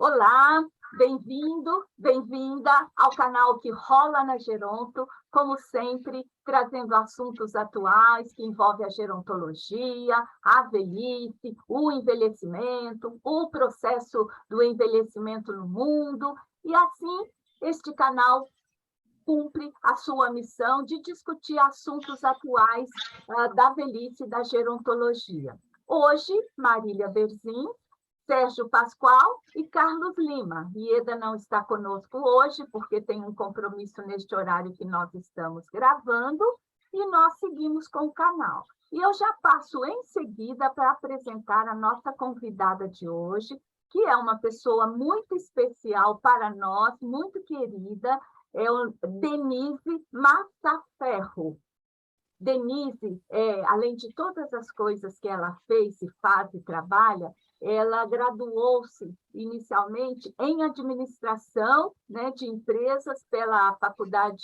Olá, bem-vindo, bem-vinda ao canal que rola na Geronto, como sempre, trazendo assuntos atuais que envolvem a gerontologia, a velhice, o envelhecimento, o processo do envelhecimento no mundo, e assim este canal cumpre a sua missão de discutir assuntos atuais da velhice e da gerontologia. Hoje, Marília Berzin, Sérgio Pascoal e Carlos Lima. Ieda não está conosco hoje, porque tem um compromisso neste horário que nós estamos gravando, e nós seguimos com o canal. E eu já passo em seguida para apresentar a nossa convidada de hoje, que é uma pessoa muito especial para nós, muito querida, é o Denise Massaferro. Denise, além de todas as coisas que ela fez, e faz e trabalha, ela graduou-se inicialmente em administração, né, de empresas pela Faculdade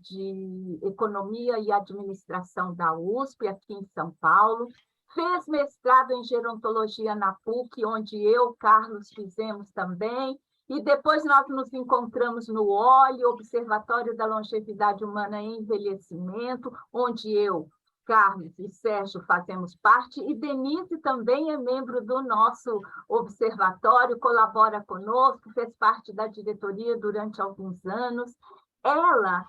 de Economia e Administração da USP, aqui em São Paulo. Fez mestrado em gerontologia na PUC, onde eu, Carlos, fizemos também. E depois nós nos encontramos no OLHE, Observatório da Longevidade Humana e Envelhecimento, onde eu, Carlos e Sérgio fazemos parte, e Denise também é membro do nosso observatório, colabora conosco, fez parte da diretoria durante alguns anos. Ela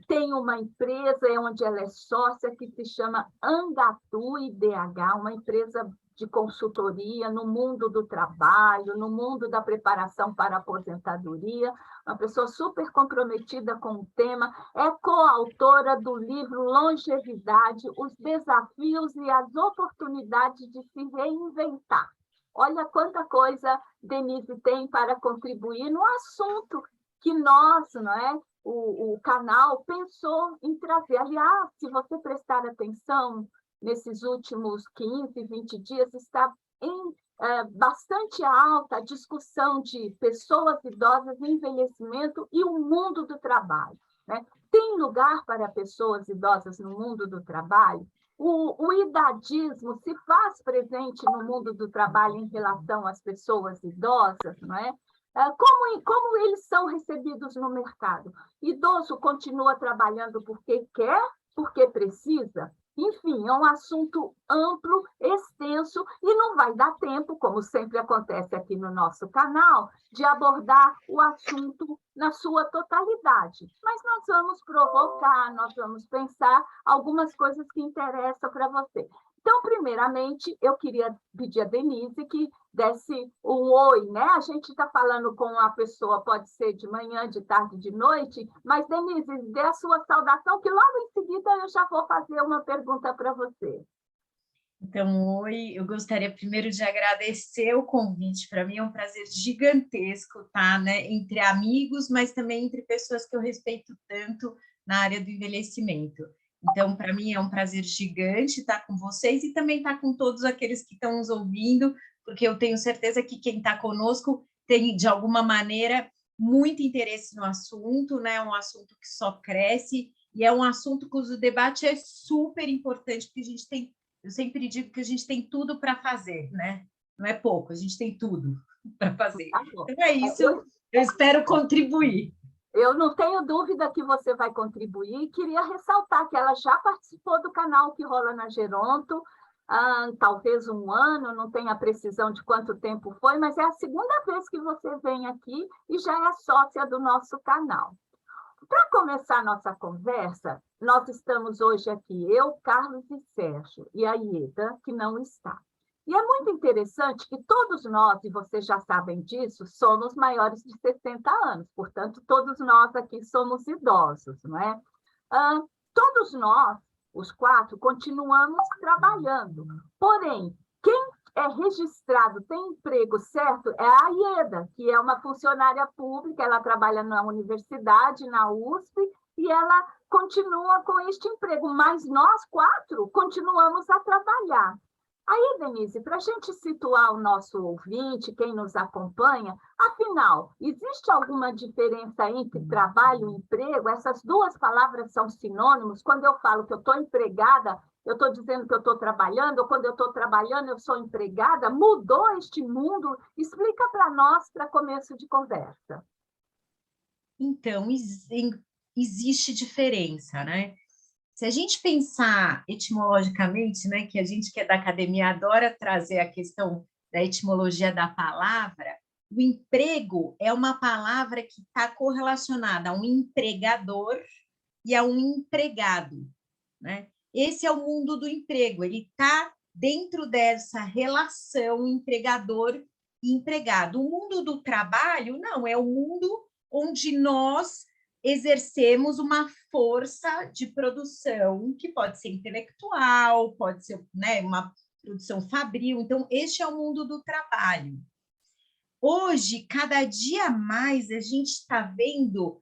tem uma empresa onde ela é sócia que se chama Angatu IDH, uma empresa de consultoria no mundo do trabalho, no mundo da preparação para a aposentadoria, uma pessoa super comprometida com o tema, é coautora do livro Longevidade, os desafios e as oportunidades de se reinventar. Olha quanta coisa Denise tem para contribuir no assunto que nós, não é, o canal pensou em trazer. Aliás, se você prestar atenção, nesses últimos 15, 20 dias, está em bastante alta a discussão de pessoas idosas, envelhecimento e o mundo do trabalho, né? Tem lugar para pessoas idosas no mundo do trabalho? O idadismo se faz presente no mundo do trabalho em relação às pessoas idosas, não é? Como eles são recebidos no mercado? Idoso continua trabalhando porque quer, porque precisa? Enfim, é um assunto amplo, extenso, e não vai dar tempo, como sempre acontece aqui no nosso canal, de abordar o assunto na sua totalidade. Mas nós vamos provocar, nós vamos pensar algumas coisas que interessam para você. Então, primeiramente, eu queria pedir a Denise que desse um oi, né? A gente está falando com a pessoa, pode ser de manhã, de tarde, de noite, mas, Denise, dê a sua saudação, que logo em seguida eu já vou fazer uma pergunta para você. Então, oi, eu gostaria primeiro de agradecer o convite. Para mim é um prazer gigantesco estar, né, entre amigos, mas também entre pessoas que eu respeito tanto na área do envelhecimento. Então, para mim é um prazer gigante estar com vocês e também estar com todos aqueles que estão nos ouvindo, porque eu tenho certeza que quem está conosco tem, de alguma maneira, muito interesse no assunto, né? Um assunto que só cresce e é um assunto cujo debate é super importante, porque a gente tem, eu sempre digo que a gente tem tudo para fazer, né? Não é pouco, a gente tem tudo para fazer. Então é isso, eu espero contribuir. Eu não tenho dúvida que você vai contribuir. Queria ressaltar que ela já participou do canal que rola na Geronto, talvez um ano, não tenho a precisão de quanto tempo foi, mas é a segunda vez que você vem aqui e já é sócia do nosso canal. Para começar a nossa conversa, nós estamos hoje aqui, eu, Carlos e Sérgio, e a Ieda, que não está. E é muito interessante que todos nós, e vocês já sabem disso, somos maiores de 60 anos, portanto, todos nós aqui somos idosos, não é? Todos nós, os quatro, continuamos trabalhando. Porém, quem é registrado, tem emprego certo, é a Ieda, que é uma funcionária pública, ela trabalha na universidade, na USP, e ela continua com este emprego, mas nós quatro continuamos a trabalhar. Aí, Denise, para a gente situar o nosso ouvinte, quem nos acompanha, afinal, existe alguma diferença entre trabalho e emprego? Essas duas palavras são sinônimos. Quando eu falo que eu estou empregada, eu estou dizendo que eu estou trabalhando, ou quando eu estou trabalhando eu sou empregada? Mudou este mundo? Explica para nós, para começo de conversa. Então, existe diferença, né? Se a gente pensar etimologicamente, né, que a gente que é da academia adora trazer a questão da etimologia da palavra, o emprego é uma palavra que está correlacionada a um empregador e a um empregado, né? Esse é o mundo do emprego, ele está dentro dessa relação empregador e empregado. O mundo do trabalho, não, é o mundo onde nós exercemos uma força de produção que pode ser intelectual, pode ser, né, uma produção fabril. Então, este é o mundo do trabalho. Hoje, cada dia mais, a gente está vendo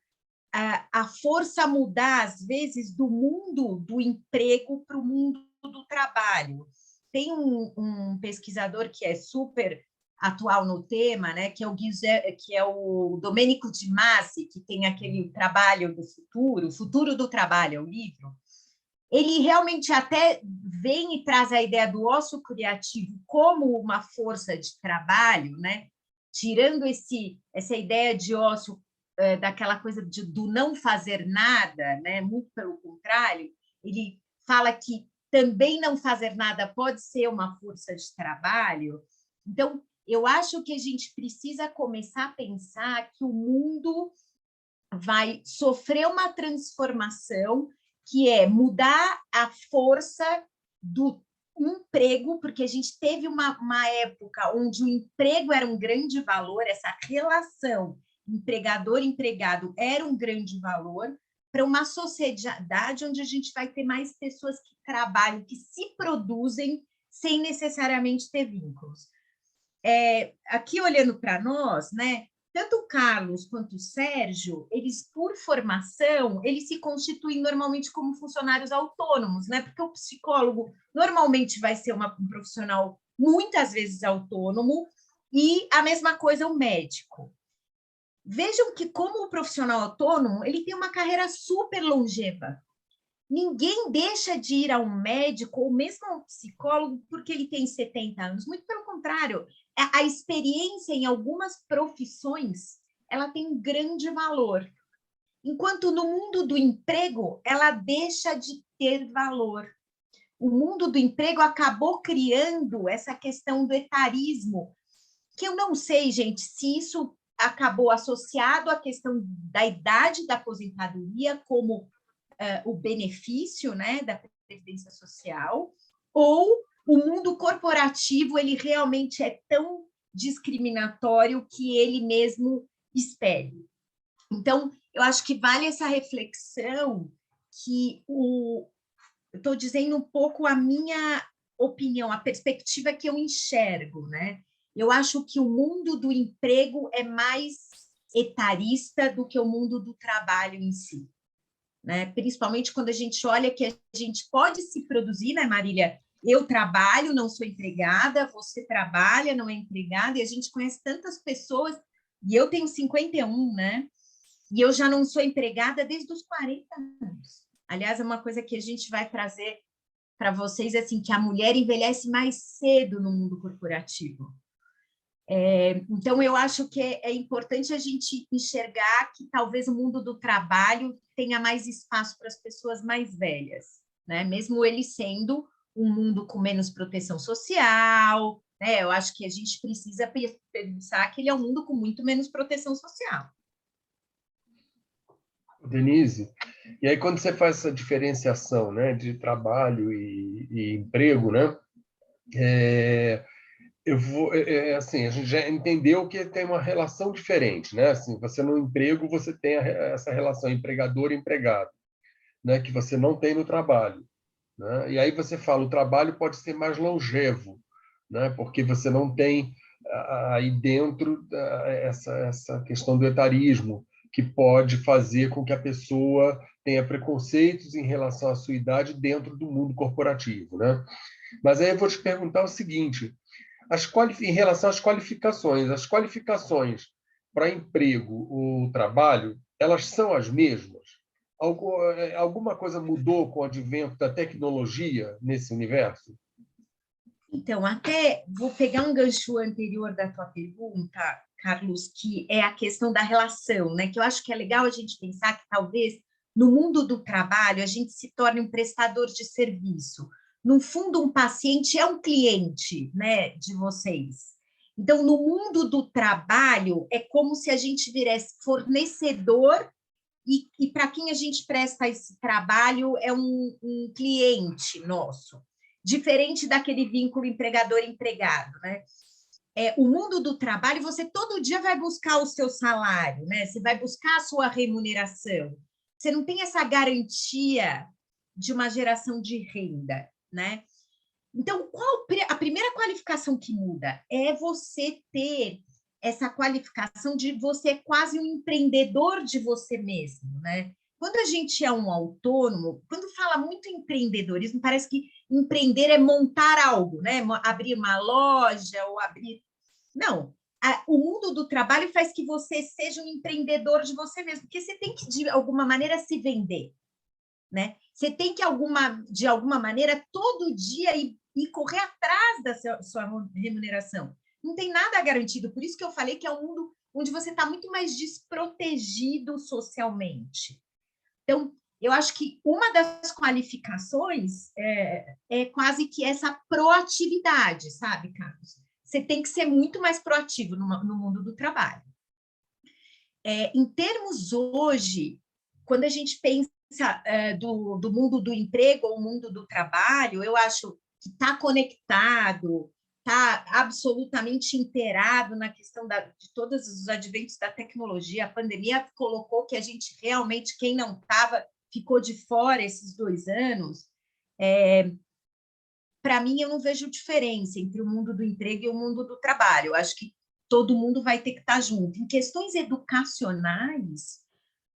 a força mudar, às vezes, do mundo do emprego para o mundo do trabalho. Tem um pesquisador que é super atual no tema, né, que é o Domenico Di Masi, que tem aquele trabalho do futuro, o Futuro do Trabalho, é o livro. Ele realmente até vem e traz a ideia do ócio criativo como uma força de trabalho, né, tirando essa ideia de ócio daquela coisa do não fazer nada, né, muito pelo contrário, ele fala que também não fazer nada pode ser uma força de trabalho. Então, eu acho que a gente precisa começar a pensar que o mundo vai sofrer uma transformação que é mudar a força do emprego, porque a gente teve uma época onde o emprego era um grande valor, essa relação empregador-empregado era um grande valor, para uma sociedade onde a gente vai ter mais pessoas que trabalham, que se produzem sem necessariamente ter vínculos. Aqui olhando para nós, né, tanto o Carlos quanto o Sérgio, eles, por formação, eles se constituem normalmente como funcionários autônomos, né? Porque o psicólogo normalmente vai ser um profissional muitas vezes autônomo, e a mesma coisa o médico. Vejam que, como o profissional autônomo, ele tem uma carreira super longeva. Ninguém deixa de ir a um médico ou mesmo a um psicólogo porque ele tem 70 anos. Muito pelo contrário, a experiência em algumas profissões, ela tem um grande valor. Enquanto no mundo do emprego, ela deixa de ter valor. O mundo do emprego acabou criando essa questão do etarismo, que eu não sei, gente, se isso acabou associado à questão da idade da aposentadoria como o benefício, né, da previdência social, ou o mundo corporativo ele realmente é tão discriminatório que ele mesmo espelha. Então, eu acho que vale essa reflexão que eu estou dizendo um pouco a minha opinião, a perspectiva que eu enxergo, né? Eu acho que o mundo do emprego é mais etarista do que o mundo do trabalho em si. Né? Principalmente quando a gente olha que a gente pode se produzir, né, Marília? Eu trabalho, não sou empregada, você trabalha, não é empregada, e a gente conhece tantas pessoas, e eu tenho 51, né? E eu já não sou empregada desde os 40 anos. Aliás, é uma coisa que a gente vai trazer para vocês, assim, que a mulher envelhece mais cedo no mundo corporativo. Então, eu acho que é importante a gente enxergar que talvez o mundo do trabalho tenha mais espaço para as pessoas mais velhas, né? Mesmo ele sendo um mundo com menos proteção social, né? Eu acho que a gente precisa pensar que ele é um mundo com muito menos proteção social. Denise, e aí quando você faz essa diferenciação, né, de trabalho e emprego, né, assim, a gente já entendeu que tem uma relação diferente, né? Assim, você no emprego você tem essa relação empregador-empregado, né? Que você não tem no trabalho, né? E aí você fala, o trabalho pode ser mais longevo, né? Porque você não tem aí dentro essa questão do etarismo, que pode fazer com que a pessoa tenha preconceitos em relação à sua idade dentro do mundo corporativo, né? Mas aí eu vou te perguntar o seguinte: em relação às qualificações, as qualificações para emprego ou trabalho, elas são as mesmas? Alguma coisa mudou com o advento da tecnologia nesse universo? Então, até vou pegar um gancho anterior da tua pergunta, Carlos, que é a questão da relação, né? Que eu acho que é legal a gente pensar que talvez no mundo do trabalho a gente se torne um prestador de serviço. No fundo, um paciente é um cliente, né, de vocês. Então, no mundo do trabalho, é como se a gente virasse fornecedor e para quem a gente presta esse trabalho é um cliente nosso, diferente daquele vínculo empregador-empregado, né? O mundo do trabalho, você todo dia vai buscar o seu salário, né? Você vai buscar a sua remuneração. Você não tem essa garantia de uma geração de renda, né? Então, qual a primeira qualificação que muda? É você ter essa qualificação de você é quase um empreendedor de você mesmo, né? Quando a gente é um autônomo, quando fala muito em empreendedorismo, parece que empreender é montar algo, né? Abrir uma loja ou abrir. Não, o mundo do trabalho faz que você seja um empreendedor de você mesmo, porque você tem que, de alguma maneira, se vender, né? Você tem que, de alguma maneira, todo dia ir correr atrás da sua remuneração. Não tem nada garantido. Por isso que eu falei que é um mundo onde você está muito mais desprotegido socialmente. Então, eu acho que uma das qualificações é quase que essa proatividade, sabe, Carlos? Você tem que ser muito mais proativo no mundo do trabalho. Em termos hoje, quando a gente pensa do mundo do emprego ou mundo do trabalho, eu acho que está conectado, está absolutamente inteirado na questão de todos os adventos da tecnologia. A pandemia colocou que a gente realmente, quem não estava, ficou de fora esses 2 anos. Para mim, eu não vejo diferença entre o mundo do emprego e o mundo do trabalho. Eu acho que todo mundo vai ter que estar junto. Em questões educacionais,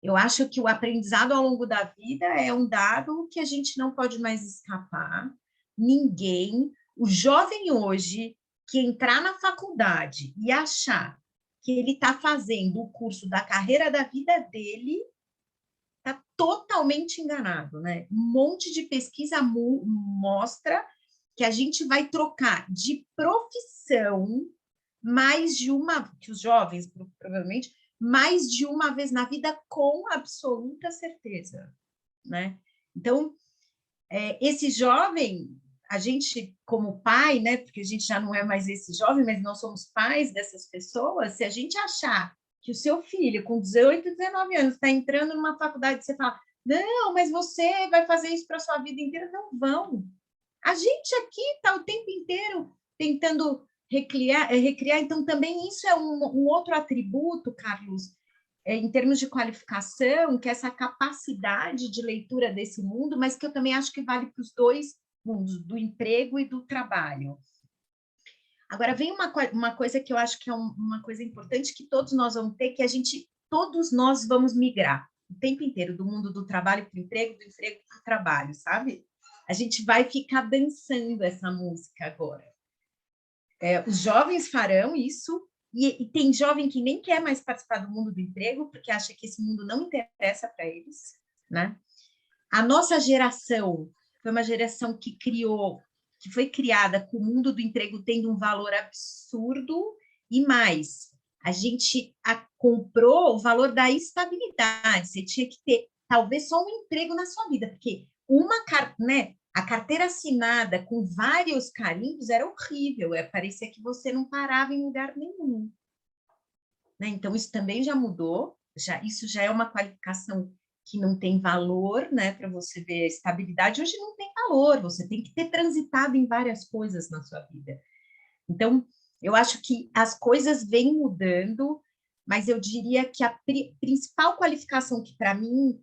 eu acho que o aprendizado ao longo da vida é um dado que a gente não pode mais escapar. Ninguém, o jovem hoje, que entrar na faculdade e achar que ele está fazendo o curso da carreira da vida dele, está totalmente enganado, né? Um monte de pesquisa mostra que a gente vai trocar de profissão mais de uma, que os jovens, provavelmente, mais de uma vez na vida com absoluta certeza, né? Então, esse jovem, a gente como pai, né? Porque a gente já não é mais esse jovem, mas nós somos pais dessas pessoas. Se a gente achar que o seu filho com 18, 19 anos está entrando numa faculdade, você fala, não, mas você vai fazer isso para a sua vida inteira, não vão. A gente aqui está o tempo inteiro tentando recriar, então também isso é um outro atributo, Carlos, em termos de qualificação, que é essa capacidade de leitura desse mundo, mas que eu também acho que vale para os 2 mundos, do emprego e do trabalho. Agora, vem uma coisa que eu acho que é uma coisa importante que todos nós vamos ter, que todos nós vamos migrar o tempo inteiro, do mundo do trabalho para o emprego, do emprego para o trabalho, sabe? A gente vai ficar dançando essa música agora. Os jovens farão isso, e tem jovem que nem quer mais participar do mundo do emprego, porque acha que esse mundo não interessa para eles, né? A nossa geração foi uma geração que foi criada com o mundo do emprego tendo um valor absurdo, e mais, a gente comprou o valor da estabilidade. Você tinha que ter, talvez, só um emprego na sua vida, porque a carteira assinada com vários carimbos era horrível, parecia que você não parava em lugar nenhum. Né? Então, isso também já mudou, isso já é uma qualificação que não tem valor, né, para você ver a estabilidade. Hoje não tem valor, você tem que ter transitado em várias coisas na sua vida. Então, eu acho que as coisas vêm mudando, mas eu diria que a principal qualificação que, para mim,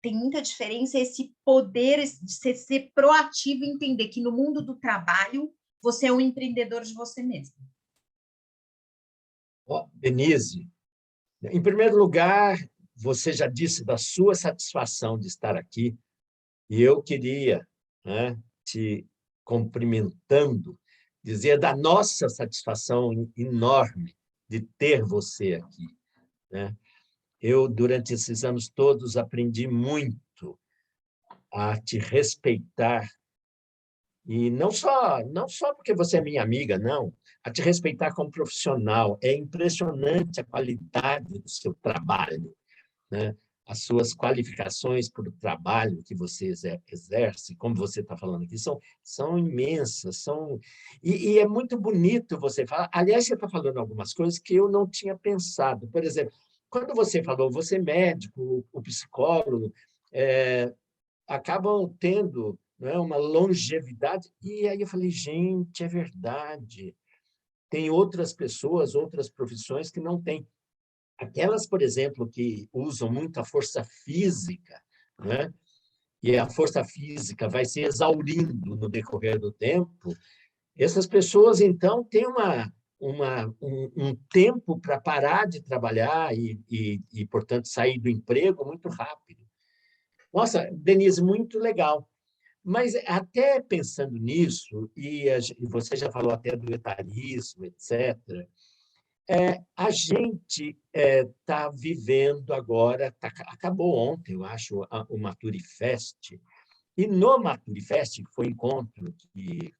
tem muita diferença é esse poder de ser proativo e entender que no mundo do trabalho você é um empreendedor de você mesmo. Denise, em primeiro lugar, você já disse da sua satisfação de estar aqui, e eu queria, né, te cumprimentando, dizer da nossa satisfação enorme de ter você aqui, né? eu, durante esses anos todos, aprendi muito a te respeitar, e não só porque você é minha amiga, não, a te respeitar como profissional. É impressionante a qualidade do seu trabalho, né? As suas qualificações para o trabalho que você exerce, como você está falando aqui, são imensas. E é muito bonito você falar. Aliás, você está falando algumas coisas que eu não tinha pensado. Por exemplo, quando você falou, você é médico, o psicólogo, acabam tendo, não é, uma longevidade. E aí eu falei, gente, é verdade. Tem outras pessoas, outras profissões que não têm. Aquelas, por exemplo, que usam muito a força física, né? E a força física vai se exaurindo no decorrer do tempo, essas pessoas, então, têm um tempo para parar de trabalhar e, portanto, sair do emprego muito rápido. Nossa, Denise, muito legal. Mas até pensando nisso, e você já falou até do etarismo, etc., a gente está vivendo agora, acabou ontem, eu acho, o Maturifest, e no Maturifest, que foi encontro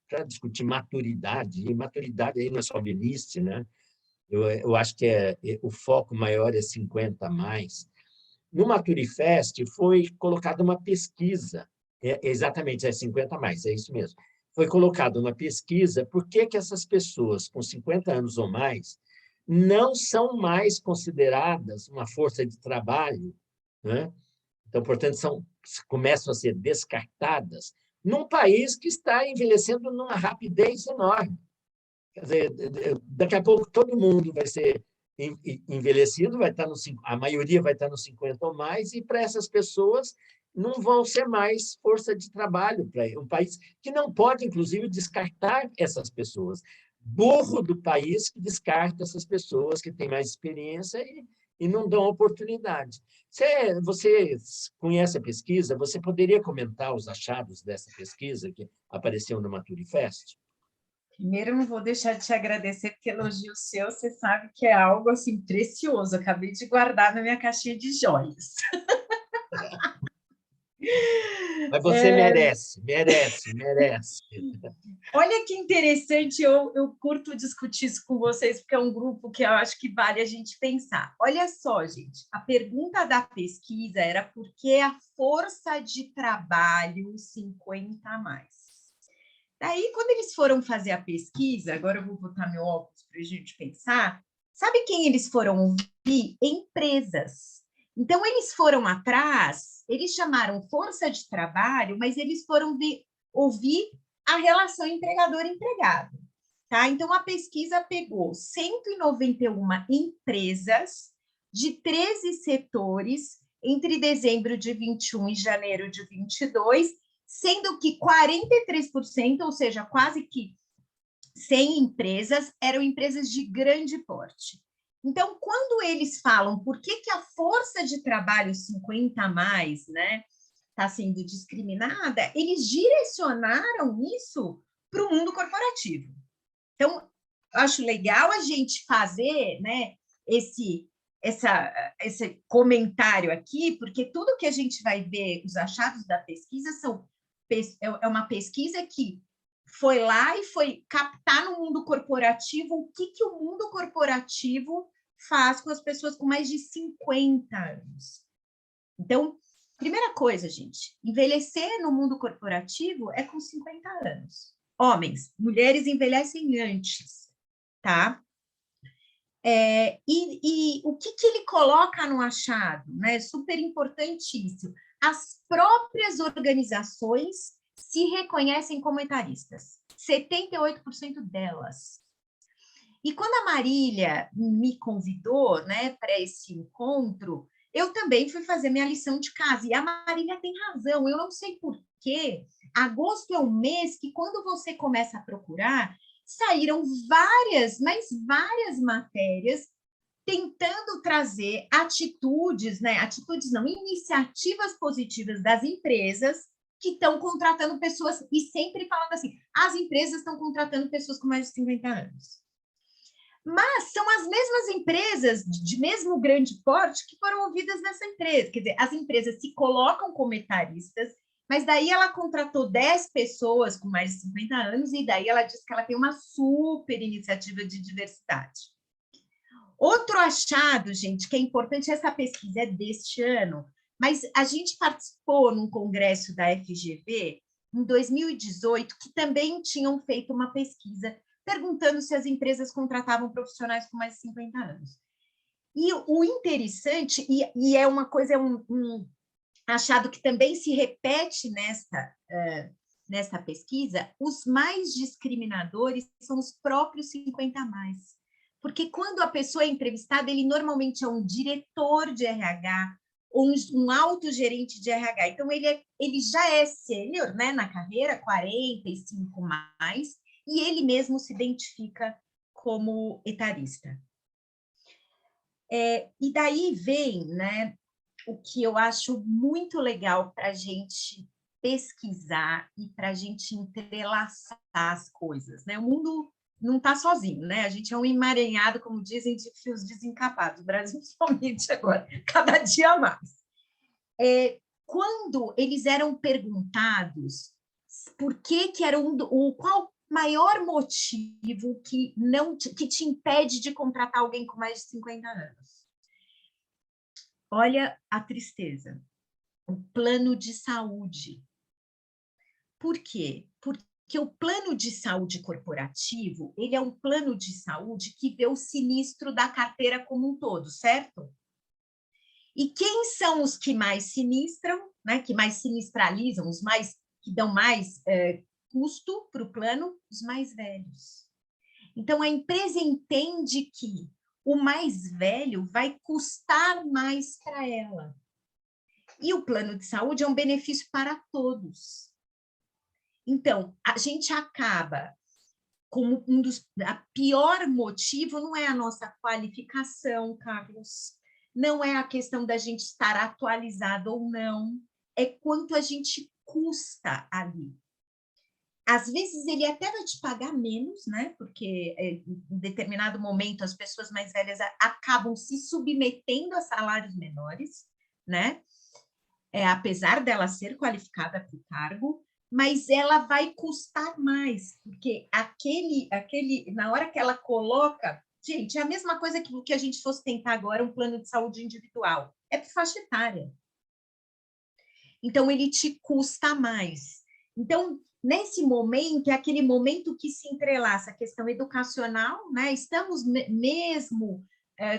para discutir maturidade, e maturidade aí não é só velhice, né? Eu acho que o foco maior é 50 a mais. No Maturifest foi colocada uma pesquisa, exatamente, 50 a mais, é isso mesmo. Foi colocada uma pesquisa por que essas pessoas com 50 anos ou mais não são mais consideradas uma força de trabalho, né? Então, portanto, começam a ser descartadas num país que está envelhecendo numa rapidez enorme. Quer dizer, daqui a pouco todo mundo vai ser envelhecido, a maioria vai estar nos 50 ou mais, e para essas pessoas não vão ser mais força de trabalho para um país que não pode, inclusive, descartar essas pessoas. Burro do país que descarta essas pessoas que têm mais experiência e não dão oportunidade. Você conhece a pesquisa? Você poderia comentar os achados dessa pesquisa que apareceu no Maturifest? Primeiro, eu não vou deixar de te agradecer, porque elogio seu, você sabe que é algo assim precioso. Eu acabei de guardar na minha caixinha de joias. Mas você merece, merece, merece. Olha que interessante, eu curto discutir isso com vocês, porque é um grupo que eu acho que vale a gente pensar. Olha só, gente, a pergunta da pesquisa era por que a força de trabalho 50 a mais? Daí, quando eles foram fazer a pesquisa, agora eu vou botar meu óculos para a gente pensar, sabe quem eles foram ouvir? Empresas. Então, eles foram atrás, eles chamaram força de trabalho, mas eles foram ouvir a relação empregador-empregado. Tá? Então, a pesquisa pegou 191 empresas de 13 setores entre dezembro de 21 e janeiro de 22, sendo que 43%, ou seja, quase que 100 empresas, eram empresas de grande porte. Então, quando eles falam por que a força de trabalho 50 a mais, né, está sendo discriminada, eles direcionaram isso para o mundo corporativo. Então, acho legal a gente fazer, né, esse comentário aqui, porque tudo que a gente vai ver, os achados da pesquisa, é uma pesquisa que foi lá e foi captar no mundo corporativo o que o mundo corporativo faz com as pessoas com mais de 50 anos. Então, primeira coisa, gente, envelhecer no mundo corporativo é com 50 anos. Homens, mulheres envelhecem antes, tá? E o que ele coloca no achado, né? Super importantíssimo. As próprias organizações se reconhecem como etaristas, 78% delas. E quando a Marília me convidou, né, para esse encontro, eu também fui fazer minha lição de casa. E a Marília tem razão, eu não sei por quê. Agosto é um mês que, quando você começa a procurar, saíram várias, mas várias matérias tentando trazer atitudes, né? Atitudes não, iniciativas positivas das empresas que estão contratando pessoas, e sempre falando assim, as empresas estão contratando pessoas com mais de 50 anos. Mas são as mesmas empresas de mesmo grande porte que foram ouvidas nessa empresa. Quer dizer, as empresas se colocam como etaristas, mas daí ela contratou 10 pessoas com mais de 50 anos e daí ela diz que ela tem uma super iniciativa de diversidade. Outro achado, gente, que é importante, essa pesquisa é deste ano, mas a gente participou num congresso da FGV em 2018, que também tinham feito uma pesquisa perguntando se as empresas contratavam profissionais com mais de 50 anos. E o interessante, e é uma coisa, é um achado que também se repete nesta pesquisa, os mais discriminadores são os próprios 50 a mais. Porque quando a pessoa é entrevistada, ele normalmente é um diretor de RH ou um alto gerente de RH. Então, ele já é sênior, né, na carreira, 45 mais, e ele mesmo se identifica como etarista. E daí vem, né, o que eu acho muito legal para a gente pesquisar e para a gente entrelaçar as coisas, né? O mundo não está sozinho, né? A gente é um emaranhado, como dizem, de fios desencapados, o Brasil somente agora, cada dia mais. Quando eles eram perguntados por que era qual maior motivo que te impede de contratar alguém com mais de 50 anos? Olha a tristeza. O plano de saúde. Por quê? Porque o plano de saúde corporativo, ele é um plano de saúde que vê o sinistro da carteira como um todo, certo? E quem são os que mais sinistram, né? Que mais sinistralizam, os mais que dão mais custo para o plano? Os mais velhos. Então, a empresa entende que o mais velho vai custar mais para ela. E o plano de saúde é um benefício para todos. Então, a gente acaba como a pior motivo não é a nossa qualificação, Carlos, não é a questão da gente estar atualizado ou não, é quanto a gente custa ali. Às vezes ele até vai te pagar menos, né? Porque em determinado momento as pessoas mais velhas acabam se submetendo a salários menores, né? Apesar dela ser qualificada para o cargo, mas ela vai custar mais, porque na hora que ela coloca, gente, é a mesma coisa que a gente fosse tentar agora um plano de saúde individual, é por faixa etária. Então, ele te custa mais. Então, nesse momento, é aquele momento que se entrelaça a questão educacional, né? Estamos mesmo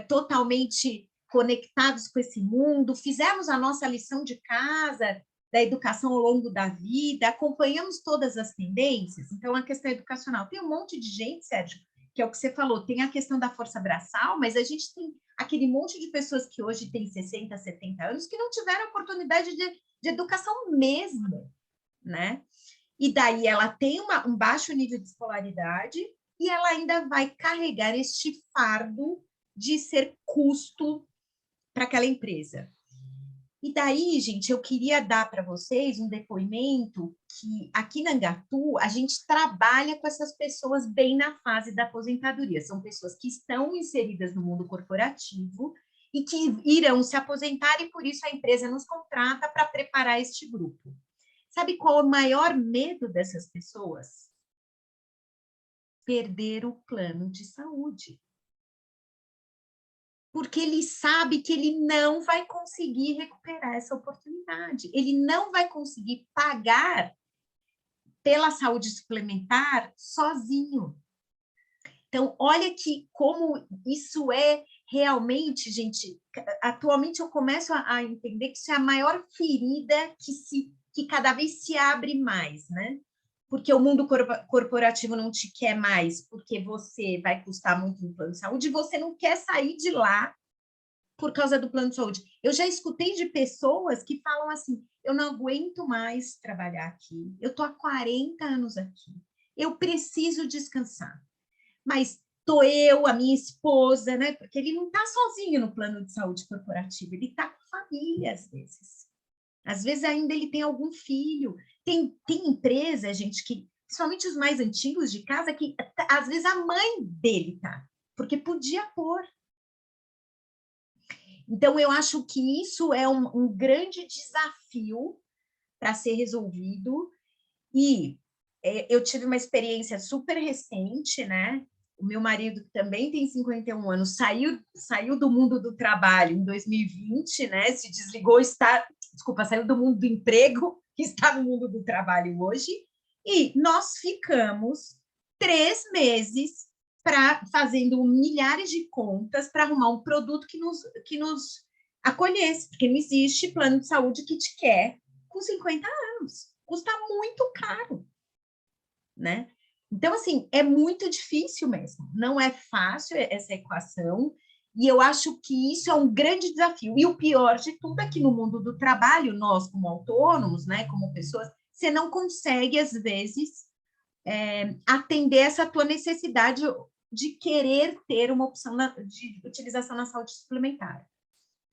totalmente conectados com esse mundo, fizemos a nossa lição de casa da educação ao longo da vida, acompanhamos todas as tendências, então a questão educacional. Tem um monte de gente, Sérgio, que é o que você falou, tem a questão da força braçal, mas a gente tem aquele monte de pessoas que hoje têm 60, 70 anos que não tiveram oportunidade de educação mesmo, né? E daí ela tem um baixo nível de escolaridade e ela ainda vai carregar este fardo de ser custo para aquela empresa. E daí, gente, eu queria dar para vocês um depoimento que aqui na Angatu a gente trabalha com essas pessoas bem na fase da aposentadoria. São pessoas que estão inseridas no mundo corporativo e que irão se aposentar e por isso a empresa nos contrata para preparar este grupo. Sabe qual é o maior medo dessas pessoas? Perder o plano de saúde. Porque ele sabe que ele não vai conseguir recuperar essa oportunidade. Ele não vai conseguir pagar pela saúde suplementar sozinho. Então, olha que como isso é realmente, gente, atualmente eu começo a entender que isso é a maior ferida que cada vez se abre mais, né? Porque o mundo corporativo não te quer mais, porque você vai custar muito no plano de saúde e você não quer sair de lá por causa do plano de saúde. Eu já escutei de pessoas que falam assim, eu não aguento mais trabalhar aqui, eu estou há 40 anos aqui, eu preciso descansar. Mas estou eu, a minha esposa, né? Porque ele não está sozinho no plano de saúde corporativo, ele está com família, às vezes. Às vezes ainda ele tem algum filho. Tem empresa, gente, que, principalmente os mais antigos de casa, que às vezes a mãe dele tá. porque podia pôr. Então, eu acho que isso é um grande desafio para ser resolvido. E eu tive uma experiência super recente, né? O meu marido, que também tem 51 anos, saiu do mundo do trabalho em 2020, né? Se desligou, saiu do mundo do emprego, que está no mundo do trabalho hoje, e nós ficamos 3 meses fazendo milhares de contas para arrumar um produto que nos acolhesse, porque não existe plano de saúde que te quer com 50 anos. Custa muito caro, né? Então, assim, é muito difícil mesmo. Não é fácil essa equação, e eu acho que isso é um grande desafio. E o pior de tudo é que no mundo do trabalho, nós como autônomos, né, como pessoas, você não consegue, às vezes, atender essa tua necessidade de querer ter uma opção de utilização na saúde suplementar.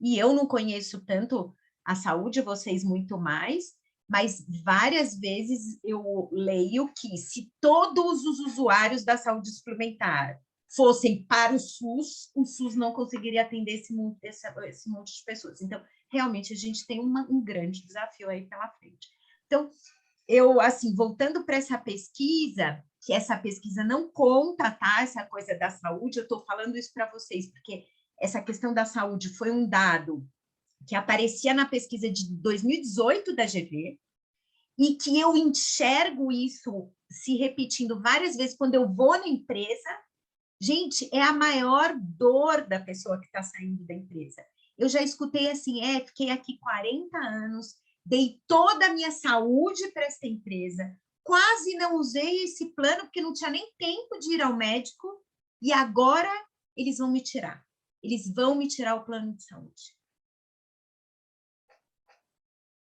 E eu não conheço tanto a saúde, vocês muito mais, mas várias vezes eu leio que se todos os usuários da saúde suplementar fossem para o SUS não conseguiria atender esse monte de pessoas. Então, realmente, a gente tem um grande desafio aí pela frente. Então, eu, assim, voltando para essa pesquisa, que essa pesquisa não conta, tá? Essa coisa da saúde, eu estou falando isso para vocês, porque essa questão da saúde foi um dado que aparecia na pesquisa de 2018 da GV, e que eu enxergo isso se repetindo várias vezes quando eu vou na empresa. Gente, é a maior dor da pessoa que está saindo da empresa. Eu já escutei assim, fiquei aqui 40 anos, dei toda a minha saúde para essa empresa, quase não usei esse plano, porque não tinha nem tempo de ir ao médico, e agora eles vão me tirar. Eles vão me tirar o plano de saúde.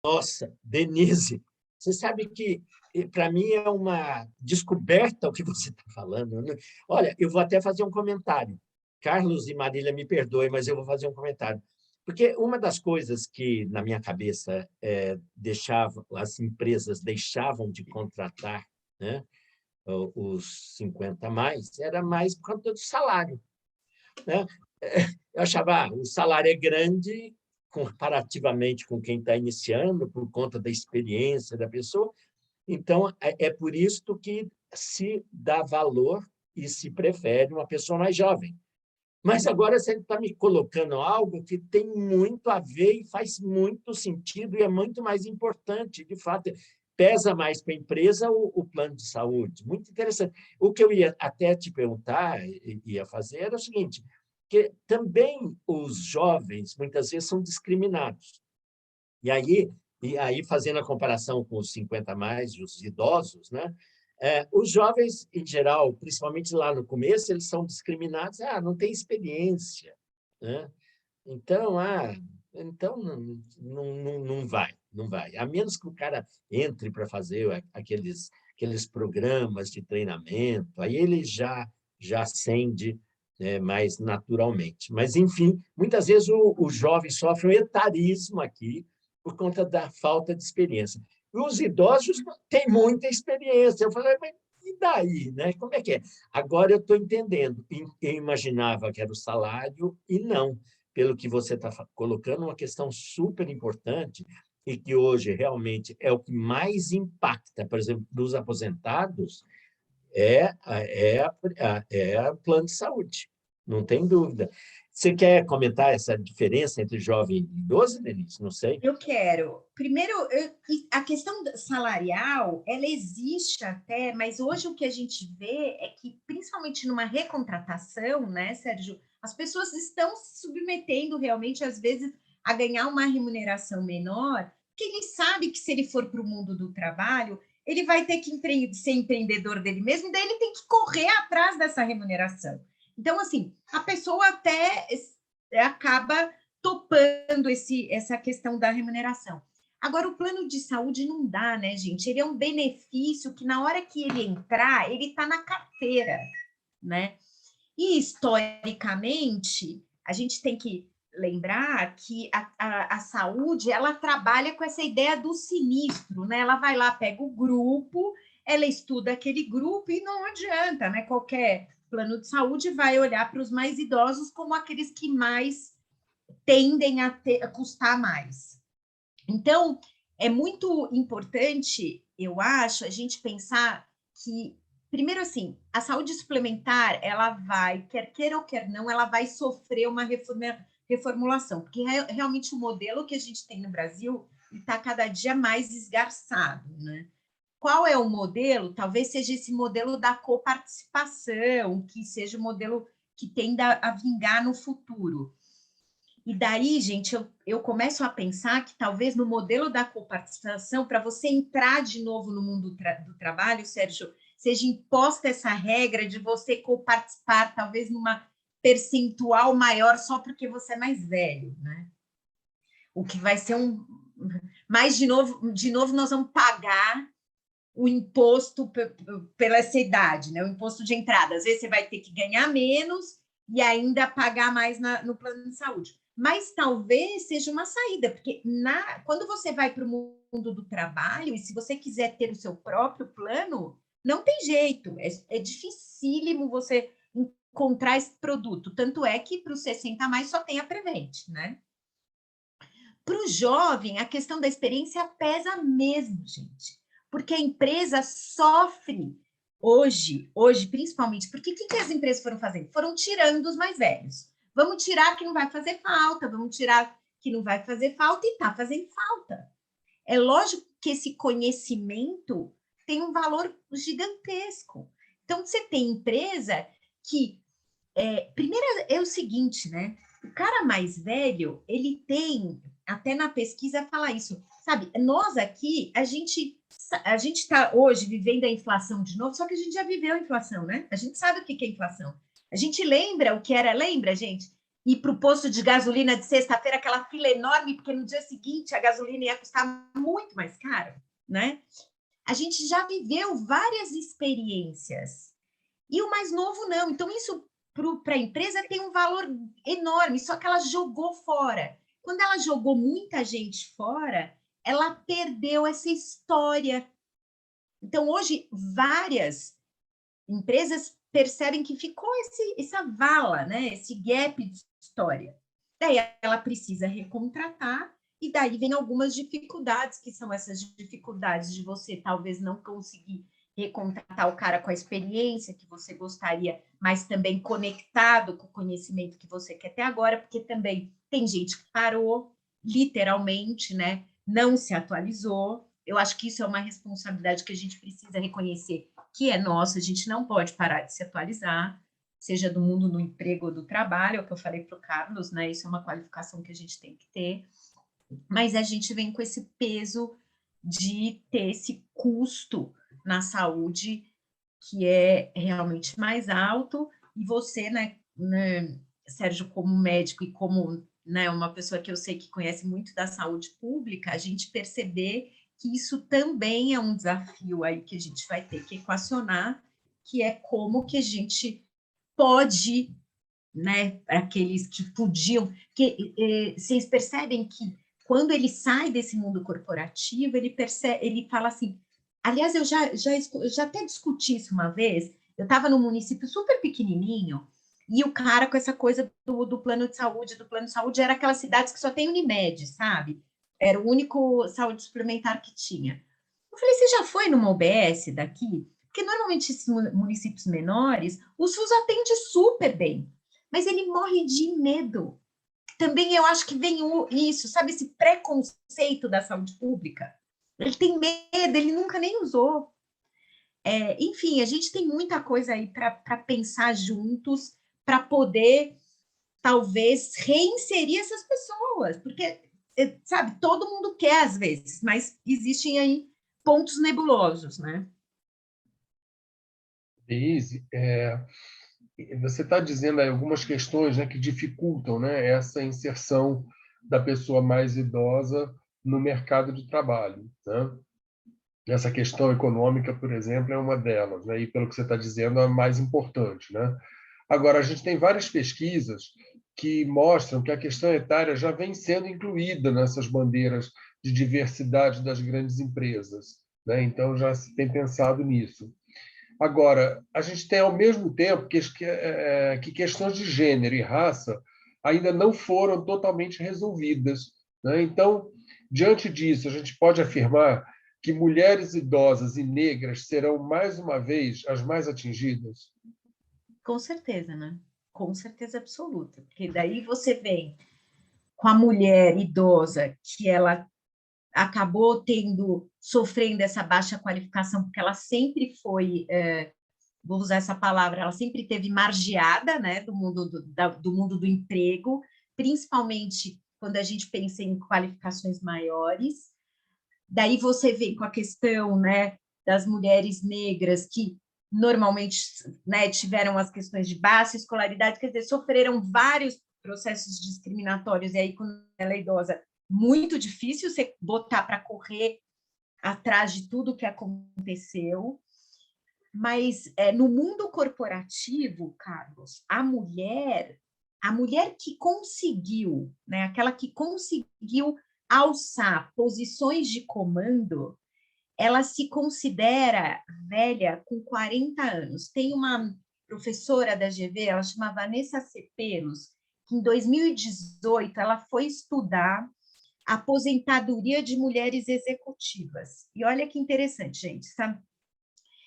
Nossa, Denise, você sabe que, para mim, é uma descoberta o que você está falando, né? Olha, eu vou até fazer um comentário. Carlos e Marília, me perdoem, mas eu vou fazer um comentário. Porque uma das coisas que, na minha cabeça, as empresas deixavam de contratar, né, os 50 a mais, era mais por conta do salário, né? Eu achava, o salário é grande comparativamente com quem está iniciando, por conta da experiência da pessoa. Então, é por isso que se dá valor e se prefere uma pessoa mais jovem. Mas agora você está me colocando algo que tem muito a ver e faz muito sentido e é muito mais importante, de fato. Pesa mais para a empresa o plano de saúde. Muito interessante. O que eu ia até te perguntar, ia fazer, era o seguinte, que também os jovens, muitas vezes, são discriminados. E aí fazendo a comparação com os 50 a mais, os idosos, né? Os jovens, em geral, principalmente lá no começo, eles são discriminados, não tem experiência, né? Então, não vai. A menos que o cara entre para fazer aqueles programas de treinamento, aí ele já acende, mais naturalmente. Mas, enfim, muitas vezes o jovem sofre um etarismo aqui por conta da falta de experiência. E os idosos têm muita experiência. Eu falei, mas e daí? Né? Como é que é? Agora eu estou entendendo. Eu imaginava que era o salário e não. Pelo que você está colocando, uma questão super importante e que hoje realmente é o que mais impacta, por exemplo, dos aposentados, é o plano de saúde, não tem dúvida. Você quer comentar essa diferença entre jovem e idoso, Denise? Não sei. Eu quero. Primeiro, a questão salarial, ela existe até, mas hoje o que a gente vê é que, principalmente numa recontratação, né, Sérgio, as pessoas estão se submetendo realmente, às vezes, a ganhar uma remuneração menor, porque ele sabe que se ele for para o mundo do trabalho, ele vai ter que ser empreendedor dele mesmo, daí ele tem que correr atrás dessa remuneração. Então, assim, a pessoa até acaba topando essa questão da remuneração. Agora, o plano de saúde não dá, né, gente? Ele é um benefício que, na hora que ele entrar, ele está na carteira, né? E, historicamente, a gente tem que lembrar que a saúde, ela trabalha com essa ideia do sinistro, né? Ela vai lá, pega o grupo, ela estuda aquele grupo e não adianta, né? Qualquer plano de saúde vai olhar para os mais idosos como aqueles que mais tendem a custar mais. Então, é muito importante, eu acho, a gente pensar que, primeiro assim, a saúde suplementar, ela vai, quer queira ou quer não, ela vai sofrer uma reformulação, porque realmente o modelo que a gente tem no Brasil está cada dia mais esgarçado, né? Qual é o modelo? Talvez seja esse modelo da coparticipação, que seja o modelo que tenda a vingar no futuro. E daí, gente, eu começo a pensar que talvez no modelo da coparticipação, para você entrar de novo no mundo do trabalho, Sérgio, seja imposta essa regra de você coparticipar, talvez numa percentual maior só porque você é mais velho, né? O que vai ser Mas, de novo nós vamos pagar o imposto pela essa idade, né? O imposto de entrada. Às vezes você vai ter que ganhar menos e ainda pagar mais no plano de saúde. Mas talvez seja uma saída, porque quando você vai para o mundo do trabalho, e se você quiser ter o seu próprio plano, não tem jeito, é dificílimo você encontrar esse produto. Tanto é que para os 60 a mais só tem a Prevent, né? Para o jovem, a questão da experiência pesa mesmo, gente. Porque a empresa sofre hoje, principalmente, porque o que as empresas foram fazendo? Foram tirando os mais velhos. Vamos tirar que não vai fazer falta, vamos tirar que não vai fazer falta e está fazendo falta. É lógico que esse conhecimento tem um valor gigantesco. Então, você tem empresa que... primeiro é o seguinte, né? O cara mais velho, ele tem... Até na pesquisa fala isso. Sabe, nós aqui, a gente está hoje vivendo a inflação de novo, só que a gente já viveu a inflação, né? A gente sabe o que é inflação. A gente lembra o que era, lembra, gente? Ir para o posto de gasolina de sexta-feira, aquela fila enorme, porque no dia seguinte a gasolina ia custar muito mais caro, né? A gente já viveu várias experiências. E o mais novo não. Então, isso para a empresa tem um valor enorme, só que ela jogou fora. Quando ela jogou muita gente fora, ela perdeu essa história. Então, hoje, várias empresas percebem que ficou essa vala, né? Esse gap de história. Daí ela precisa recontratar, e daí vem algumas dificuldades, que são essas dificuldades de você talvez não conseguir recontratar o cara com a experiência que você gostaria, mas também conectado com o conhecimento que você quer ter agora, porque também tem gente que parou, literalmente, né? Não se atualizou. Eu acho que isso é uma responsabilidade que a gente precisa reconhecer, que é nossa, a gente não pode parar de se atualizar, seja do mundo do emprego ou do trabalho, é o que eu falei para o Carlos, né? Isso é uma qualificação que a gente tem que ter, mas a gente vem com esse peso de ter esse custo na saúde que é realmente mais alto, e você, né, Sérgio, como médico e como, né, uma pessoa que eu sei que conhece muito da saúde pública, a gente perceber que isso também é um desafio aí que a gente vai ter que equacionar, que é como que a gente pode, né, aqueles que podiam, que vocês percebem que quando ele sai desse mundo corporativo, ele fala assim, aliás, eu já até discuti isso uma vez, eu estava num município super pequenininho, e o cara com essa coisa do plano de saúde, era aquelas cidades que só tem Unimed, sabe? Era o único saúde suplementar que tinha. Eu falei, você já foi numa UBS daqui? Porque normalmente esses municípios menores, o SUS atende super bem, mas ele morre de medo. Também eu acho que vem isso, sabe, esse preconceito da saúde pública. Ele tem medo, ele nunca nem usou. Enfim, a gente tem muita coisa aí para pensar juntos, para poder, talvez, reinserir essas pessoas, porque, sabe, todo mundo quer às vezes, mas existem aí pontos nebulosos, né? Denise, você está dizendo aí algumas questões, né, que dificultam, né, essa inserção da pessoa mais idosa no mercado de trabalho, né? Essa questão econômica, por exemplo, é uma delas, né? E pelo que você está dizendo, é a mais importante, né? Agora, a gente tem várias pesquisas que mostram que a questão etária já vem sendo incluída nessas bandeiras de diversidade das grandes empresas, né? Então, já se tem pensado nisso. Agora, a gente tem, ao mesmo tempo, que questões de gênero e raça ainda não foram totalmente resolvidas, né? Então, diante disso, a gente pode afirmar que mulheres idosas e negras serão, mais uma vez, as mais atingidas? Com certeza, né? Com certeza absoluta. Porque daí você vem com a mulher idosa que ela acabou sofrendo essa baixa qualificação, porque ela sempre foi, vou usar essa palavra, ela sempre teve margeada, né, do mundo do emprego, principalmente quando a gente pensa em qualificações maiores. Daí você vem com a questão, né, das mulheres negras que normalmente, né, tiveram as questões de baixa escolaridade, quer dizer, sofreram vários processos discriminatórios, e aí, quando ela é idosa, muito difícil você botar para correr atrás de tudo que aconteceu. Mas no mundo corporativo, Carlos, a mulher que conseguiu, né, aquela que conseguiu alçar posições de comando, ela se considera velha com 40 anos. Tem uma professora da GV, ela chama Vanessa Ceperos, que em 2018 ela foi estudar a aposentadoria de mulheres executivas. E olha que interessante, gente.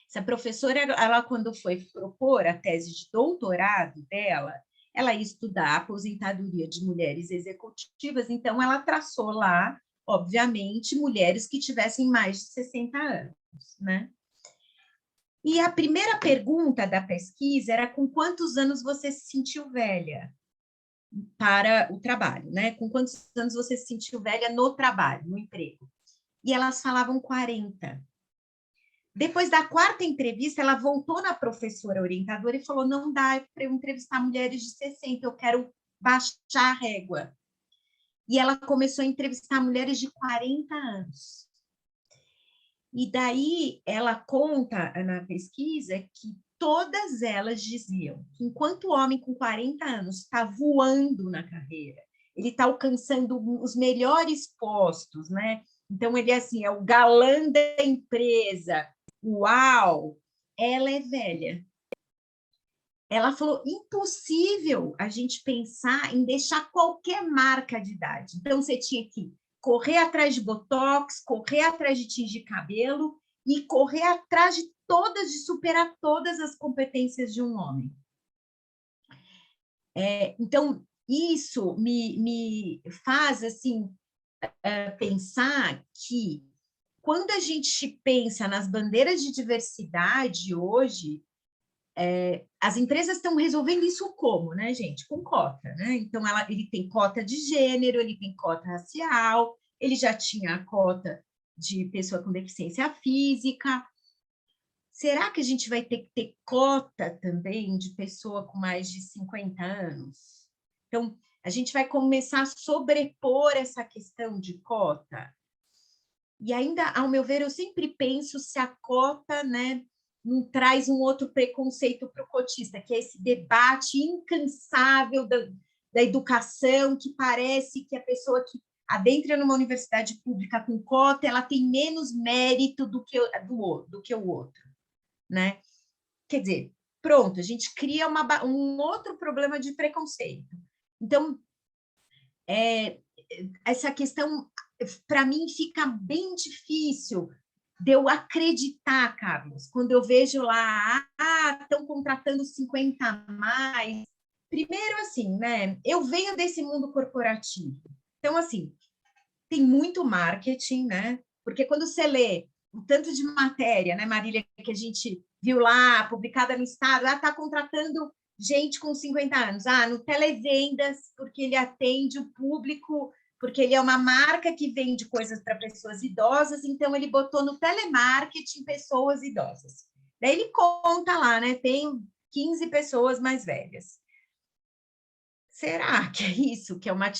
Essa professora, ela, quando foi propor a tese de doutorado dela, ela ia estudar a aposentadoria de mulheres executivas, então ela traçou lá, obviamente, mulheres que tivessem mais de 60 anos, né? E a primeira pergunta da pesquisa era: com quantos anos você se sentiu velha para o trabalho, né? Com quantos anos você se sentiu velha no trabalho, no emprego? E elas falavam 40. Depois da quarta entrevista, ela voltou na professora orientadora e falou: não dá para eu entrevistar mulheres de 60, eu quero baixar a régua. E ela começou a entrevistar mulheres de 40 anos. E daí ela conta na pesquisa que todas elas diziam que enquanto o homem com 40 anos está voando na carreira, ele está alcançando os melhores postos, né? Então, ele assim, é o galã da empresa. Uau! Ela é velha. Ela falou: impossível a gente pensar em deixar qualquer marca de idade. Então, você tinha que correr atrás de botox, correr atrás de tingir cabelo e correr atrás de superar todas as competências de um homem. Então, isso me faz assim pensar que, quando a gente pensa nas bandeiras de diversidade hoje, as empresas estão resolvendo isso como, né, gente? Com cota, né? Então, ele tem cota de gênero, ele tem cota racial, ele já tinha a cota de pessoa com deficiência física. Será que a gente vai ter que ter cota também de pessoa com mais de 50 anos? Então, a gente vai começar a sobrepor essa questão de cota. E ainda, ao meu ver, eu sempre penso se a cota, né, não traz um outro preconceito para o cotista, que é esse debate incansável da educação, que parece que a pessoa que adentra numa universidade pública com cota, ela tem menos mérito do que o outro, né? Quer dizer, pronto, a gente cria um outro problema de preconceito. Então, essa questão, para mim, fica bem difícil de eu acreditar, Carlos, quando eu vejo lá, estão contratando 50 a mais. Primeiro, assim, né? Eu venho desse mundo corporativo. Então, assim, tem muito marketing, né? Porque quando você lê o tanto de matéria, né, Marília, que a gente viu lá, publicada no Estado, está contratando gente com 50 anos. No televendas, porque ele atende o público, porque ele é uma marca que vende coisas para pessoas idosas, então ele botou no telemarketing pessoas idosas. Daí ele conta lá, né? Tem 15 pessoas mais velhas. Será que é isso? Que é uma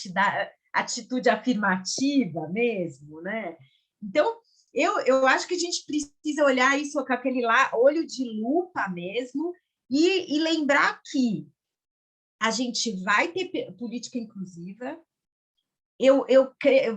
atitude afirmativa mesmo, né? Então, eu acho que a gente precisa olhar isso com aquele olho de lupa mesmo e lembrar que a gente vai ter política inclusiva. Eu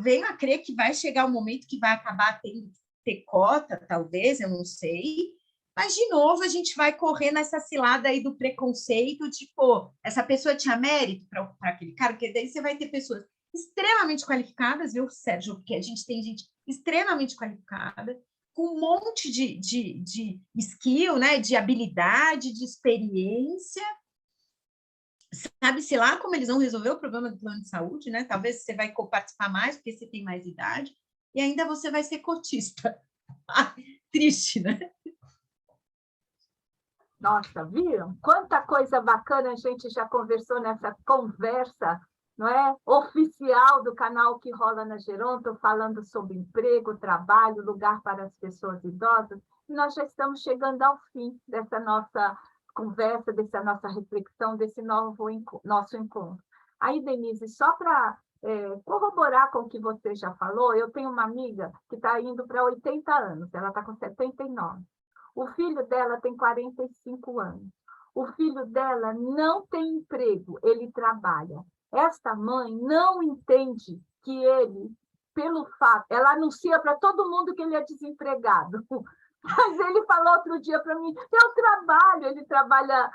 venho a crer que vai chegar um momento que vai acabar tendo ter cota, talvez, eu não sei, Mas, de novo, a gente vai correr nessa cilada aí do preconceito de, pô, essa pessoa tinha mérito para aquele cara, porque daí você vai ter pessoas extremamente qualificadas, viu, Sérgio? Porque a gente tem gente extremamente qualificada, com um monte de skill, né, de habilidade, de experiência. Sabe-se lá como eles vão resolver o problema do plano de saúde, né? Talvez você vai participar mais, porque você tem mais idade, e ainda você vai ser cotista. Triste, né? Nossa, viram? Quanta coisa bacana a gente já conversou nessa conversa, não é? Oficial do canal Que Rola na Geronto, falando sobre emprego, trabalho, lugar para as pessoas idosas. E nós já estamos chegando ao fim dessa nossa conversa, dessa nossa reflexão, desse nosso encontro. Aí, Denise, só para corroborar com o que você já falou, eu tenho uma amiga que está indo para 80 anos, ela está com 79. O filho dela tem 45 anos. O filho dela não tem emprego, ele trabalha. Esta mãe não entende que ele, pelo fato, ela anuncia para todo mundo que ele é desempregado. Mas ele falou outro dia para mim, eu trabalho, ele trabalha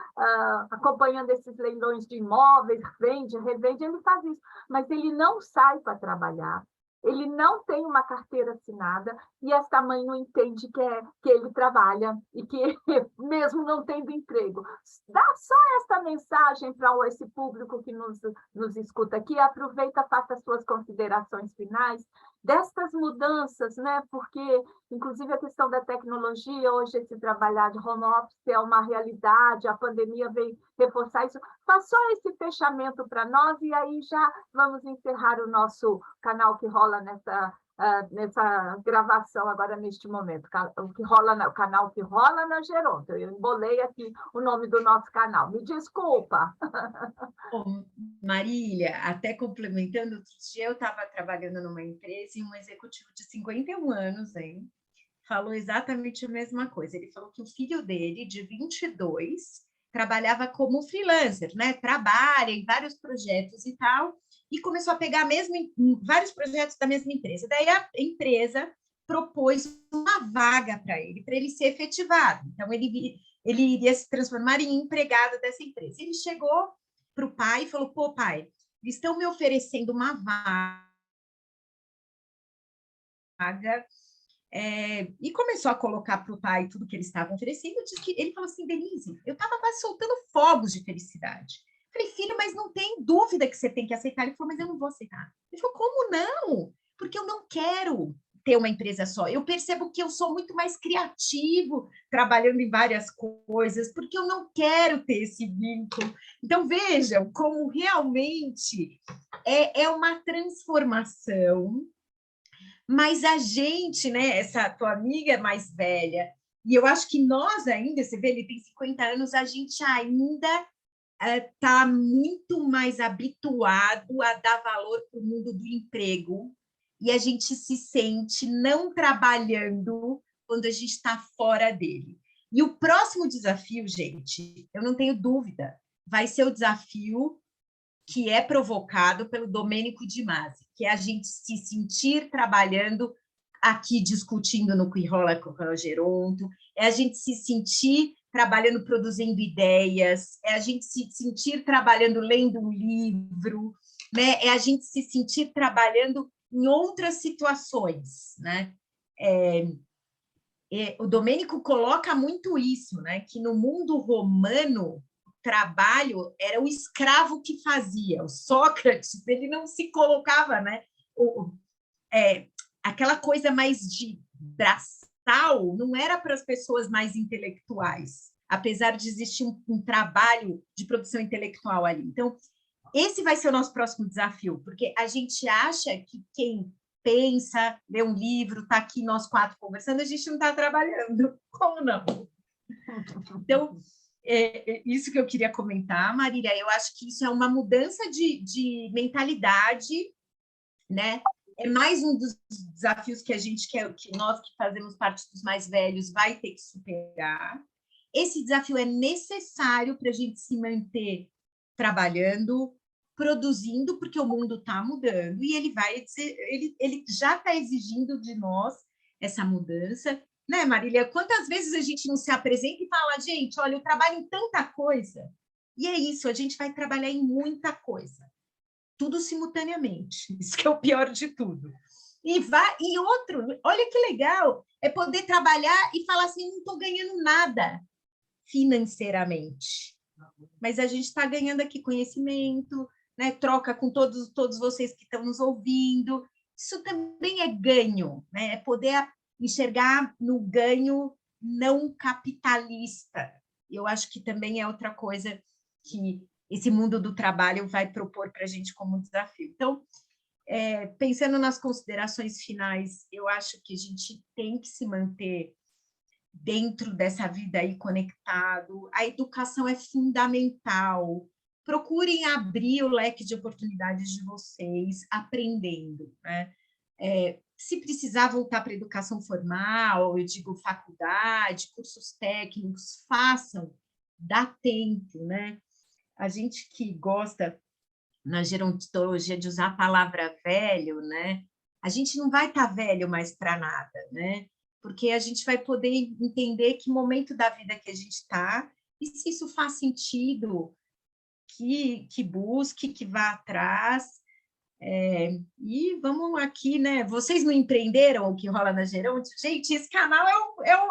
acompanhando esses leilões de imóveis, vende, revende, ele faz isso. Mas ele não sai para trabalhar. Ele não tem uma carteira assinada e esta mãe não entende que ele trabalha e que, mesmo não tendo emprego. Dá só esta mensagem para esse público que nos escuta aqui. Aproveita, faça as suas considerações finais destas mudanças, né? Porque, inclusive, a questão da tecnologia, hoje esse trabalhar de home office é uma realidade, a pandemia veio reforçar isso. Faz só esse fechamento para nós e aí já vamos encerrar o nosso canal Que Rola nessa gravação agora neste momento, o canal Que Rola na Geronto. Eu embolei aqui o nome do nosso canal. Me desculpa. Bom, Marília, até complementando, outro dia eu estava trabalhando numa empresa e um executivo de 51 anos, hein, falou exatamente a mesma coisa. Ele falou que o filho dele, de 22, trabalhava como freelancer, né? Trabalha em vários projetos e tal, e começou a pegar vários projetos da mesma empresa. Daí a empresa propôs uma vaga para ele ser efetivado. Então, ele iria se transformar em empregado dessa empresa. Ele chegou para o pai e falou, pô, pai, estão me oferecendo uma vaga, e começou a colocar para o pai tudo que eles estavam oferecendo. Ele falou assim, Denise, eu estava quase soltando fogos de felicidade. Falei, filho, mas não tem dúvida que você tem que aceitar. Ele falou, mas eu não vou aceitar. Ele falou, como não? Porque eu não quero ter uma empresa só. Eu percebo que eu sou muito mais criativo trabalhando em várias coisas, porque eu não quero ter esse vínculo. Então, vejam como realmente é uma transformação. Mas a gente, né, essa tua amiga mais velha, e eu acho que nós ainda, você vê, ele tem 50 anos, a gente ainda está muito mais habituado a dar valor para o mundo do emprego, e a gente se sente não trabalhando quando a gente está fora dele. E o próximo desafio, gente, eu não tenho dúvida, vai ser o desafio que é provocado pelo Domênico Di Masi, que é a gente se sentir trabalhando aqui, discutindo no Que Rola com o Geronto, é a gente se sentir trabalhando, produzindo ideias, é a gente se sentir trabalhando, lendo um livro, né? É a gente se sentir trabalhando em outras situações, né? O Domênico coloca muito isso, né? Que no mundo romano, trabalho era o escravo que fazia. O Sócrates, ele não se colocava, né? Aquela coisa mais de braçal não era para as pessoas mais intelectuais, apesar de existir um trabalho de produção intelectual ali. Então, esse vai ser o nosso próximo desafio, porque a gente acha que quem pensa, lê um livro, está aqui nós quatro conversando, a gente não está trabalhando. Como não? Então, isso que eu queria comentar, Marília, eu acho que isso é uma mudança de mentalidade, né? É mais um dos desafios que a gente quer, que nós que fazemos parte dos mais velhos vai ter que superar. Esse desafio é necessário para a gente se manter trabalhando, produzindo, porque o mundo está mudando e ele já está exigindo de nós essa mudança. né, Marília? Quantas vezes a gente não se apresenta e fala, gente, olha, eu trabalho em tanta coisa. E é isso, a gente vai trabalhar em muita coisa. Tudo simultaneamente. Isso que é o pior de tudo. E outro, olha que legal, é poder trabalhar e falar assim, não estou ganhando nada financeiramente. Mas a gente está ganhando aqui conhecimento, né? Troca com todos vocês que estão nos ouvindo. Isso também é ganho, né? É poder enxergar no ganho não capitalista. Eu acho que também é outra coisa que esse mundo do trabalho vai propor para a gente como desafio. Então, pensando nas considerações finais, eu acho que a gente tem que se manter dentro dessa vida aí conectado. A educação é fundamental. Procurem abrir o leque de oportunidades de vocês, aprendendo, né? Se precisar voltar para a educação formal, eu digo faculdade, cursos técnicos, façam, dá tempo, né? A gente que gosta na gerontologia de usar a palavra velho, né? A gente não vai estar velho mais para nada, né? Porque a gente vai poder entender que momento da vida que a gente está e se isso faz sentido, que busque, que vá atrás. E vamos aqui, né? Vocês não empreenderam o que rola na Geronte? Gente, esse canal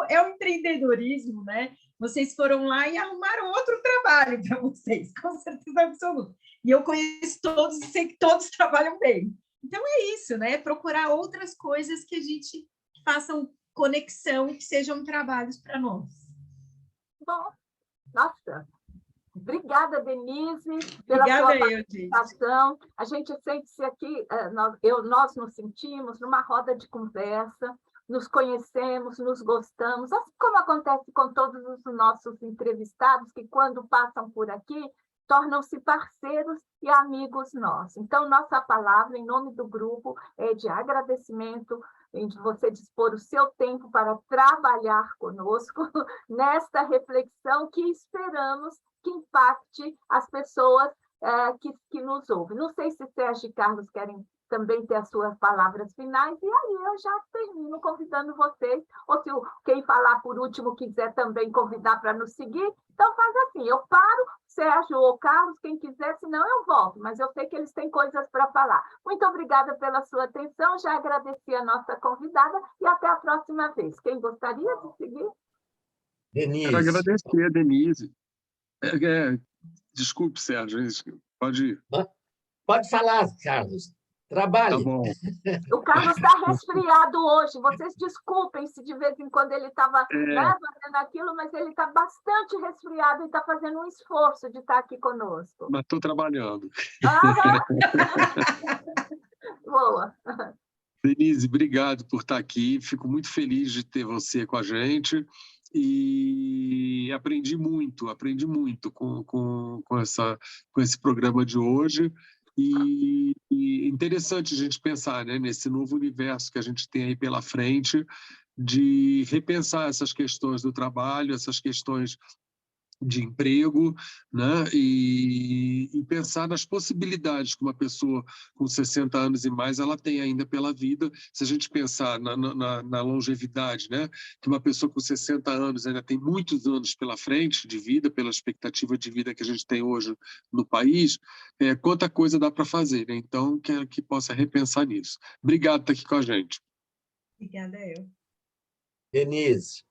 é o empreendedorismo, né? Vocês foram lá e arrumaram outro trabalho para vocês, com certeza absoluta. E eu conheço todos e sei que todos trabalham bem. Então é isso, né? Procurar outras coisas que a gente façam conexão e que sejam trabalhos para nós. Bom, nossa, obrigada, Denise, pela sua participação. A gente sente-se aqui, nós nos sentimos numa roda de conversa, nos conhecemos, nos gostamos, assim como acontece com todos os nossos entrevistados, que quando passam por aqui, tornam-se parceiros e amigos nossos. Então, nossa palavra, em nome do grupo, é de agradecimento, de você dispor o seu tempo para trabalhar conosco nesta reflexão que esperamos que impacte as pessoas que nos ouvem. Não sei se Sérgio e Carlos querem também ter as suas palavras finais, e aí eu já termino convidando vocês, ou se quem falar por último quiser também convidar para nos seguir, então faz assim, eu paro, Sérgio ou Carlos, quem quiser, senão eu volto, mas eu sei que eles têm coisas para falar. Muito obrigada pela sua atenção, já agradeci a nossa convidada e até a próxima vez. Quem gostaria de seguir? Denise. Quero agradecer a Denise. Desculpe, Sérgio, pode ir. Pode falar, Carlos. Trabalhe. Tá bom. O Carlos está resfriado hoje. Vocês desculpem se de vez em quando ele estava fazendo aquilo, mas ele está bastante resfriado e está fazendo um esforço de estar aqui conosco. Mas estou trabalhando. Boa. Denise, obrigado por estar aqui. Fico muito feliz de ter você com a gente. E aprendi muito com esse programa de hoje. E interessante a gente pensar, né, nesse novo universo que a gente tem aí pela frente, de repensar essas questões do trabalho, essas questões de emprego, né? E pensar nas possibilidades que uma pessoa com 60 anos e mais ela tem ainda pela vida. Se a gente pensar na longevidade, né? Que uma pessoa com 60 anos ainda tem muitos anos pela frente de vida, pela expectativa de vida que a gente tem hoje no país, quanta coisa dá para fazer, né? Então, que possa repensar nisso. Obrigado por estar aqui com a gente. Obrigada, eu. Denise,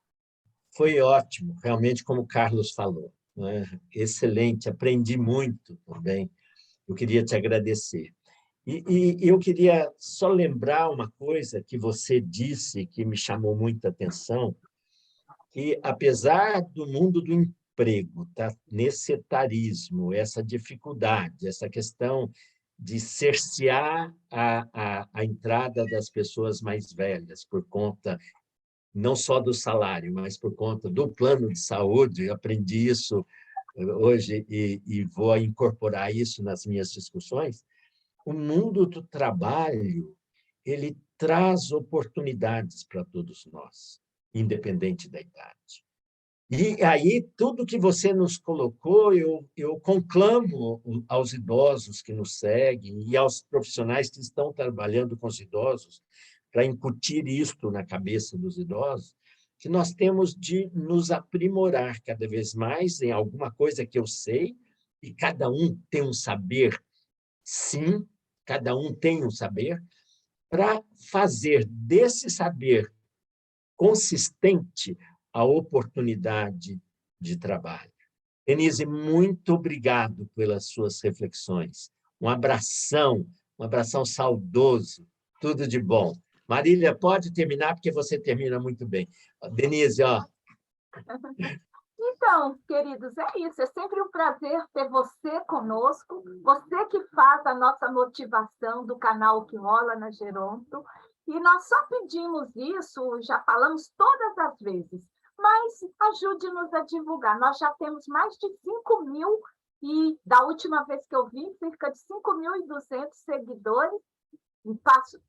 foi ótimo, realmente, como o Carlos falou, né? Excelente, aprendi muito também. Eu queria te agradecer. E eu queria só lembrar uma coisa que você disse, que me chamou muita atenção, que, apesar do mundo do emprego, tá? Nesse etarismo, essa dificuldade, essa questão de cercear a entrada das pessoas mais velhas por conta não só do salário, mas por conta do plano de saúde. Eu aprendi isso hoje e vou incorporar isso nas minhas discussões. O mundo do trabalho, ele traz oportunidades para todos nós, independente da idade. E aí, tudo que você nos colocou, eu conclamo aos idosos que nos seguem e aos profissionais que estão trabalhando com os idosos, para incutir isto na cabeça dos idosos, que nós temos de nos aprimorar cada vez mais em alguma coisa que eu sei, e cada um tem um saber, sim, cada um tem um saber, para fazer desse saber consistente a oportunidade de trabalho. Denise, muito obrigado pelas suas reflexões. Um abração saudoso, tudo de bom. Marília, pode terminar, porque você termina muito bem. Denise, ó. Então, queridos, é isso. É sempre um prazer ter você conosco, você que faz a nossa motivação do canal que rola na Geronto. E nós só pedimos isso, já falamos todas as vezes, mas ajude-nos a divulgar. Nós já temos mais de 5.000, e da última vez que eu vi, cerca de 5.200 seguidores. E passo...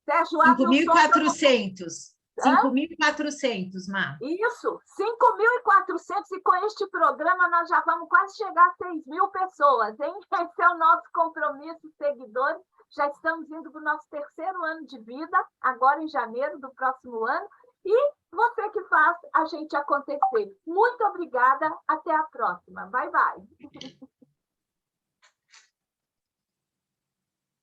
Sérgio, 5.400. 5.400, Má. Isso, 5.400, e com este programa nós já vamos quase chegar a 6.000 pessoas, hein? Esse é o nosso compromisso, seguidores. Já estamos indo para o nosso 3º ano de vida, agora em janeiro do próximo ano, e você que faz a gente acontecer. Muito obrigada, até a próxima. Bye, bye.